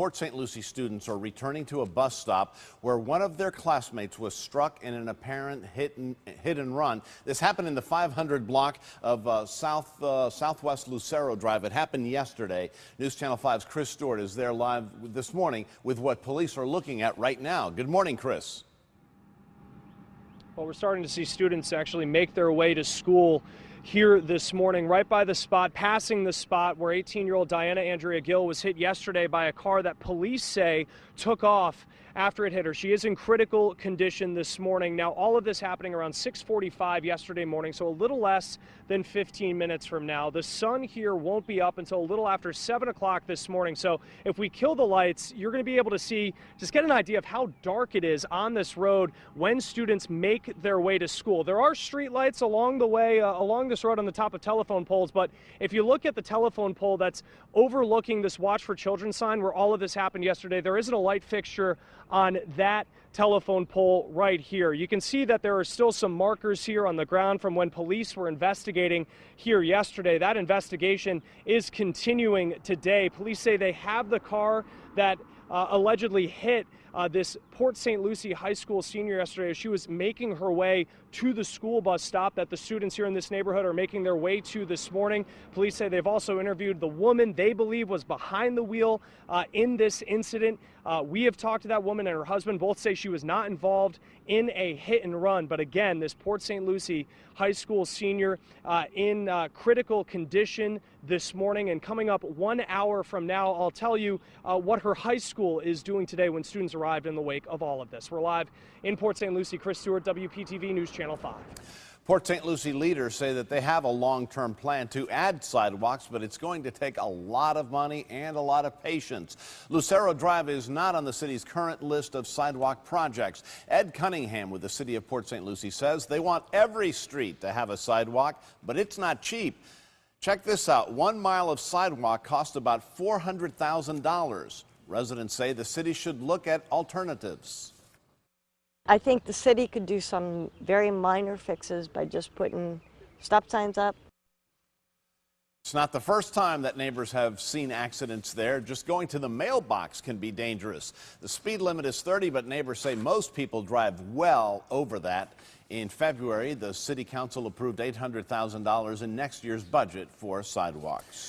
Port St. Lucie students are returning to a bus stop where one of their classmates was struck in an apparent hit and run. This happened in the 500 block of Southwest Lucero Drive. It happened yesterday. News Channel 5's Chris Stewart is there live this morning with what police are looking at right now. Good morning, Chris. Well, we're starting to see students actually make their way to school here this morning, right by the spot, passing the spot where 18-year-old Diana Andrea Gill was hit yesterday by a car that police say took off after it hit her. She is in critical condition this morning. Now, all of this happening around 6:45 yesterday morning, so a little less than 15 minutes from now. The sun here won't be up until a little after 7 o'clock this morning. So if we kill the lights, you're going to be able to see, just get an idea of how dark it is on this road when students make their way to school. There are street lights along the way, along this road on the top of telephone poles, but if you look at the telephone pole that's overlooking this Watch for Children sign where all of this happened yesterday, there isn't a light fixture on that telephone pole right here. You can see that there are still some markers here on the ground from when police were investigating here yesterday. That investigation is continuing today. Police say they have the car that allegedly hit this Port St. Lucie High School senior yesterday as she was making her way to the school bus stop that the students here in this neighborhood are making their way to this morning. Police say they've also interviewed the woman they believe was behind the wheel in this incident. We have talked to that woman and her husband. Both say she was not involved in a hit and run. But again, this Port St. Lucie High School senior in critical condition this morning. And coming up 1 hour from now, I'll tell you what her high school is doing today when students arrived in the wake of all of this. We're live in Port St. Lucie. Chris Stewart, WPTV News Channel 5. Port St. Lucie leaders say that they have a long-term plan to add sidewalks, but it's going to take a lot of money and a lot of patience. Lucero Drive is not on the city's current list of sidewalk projects. Ed Cunningham with the city of Port St. Lucie says they want every street to have a sidewalk, but it's not cheap. Check this out. 1 mile of sidewalk costs about $400,000. Residents say the city should look at alternatives. I think the city could do some very minor fixes by just putting stop signs up. It's not the first time that neighbors have seen accidents there. Just going to the mailbox can be dangerous. The speed limit is 30, but neighbors say most people drive well over that. In February, the city council approved $800,000 in next year's budget for sidewalks.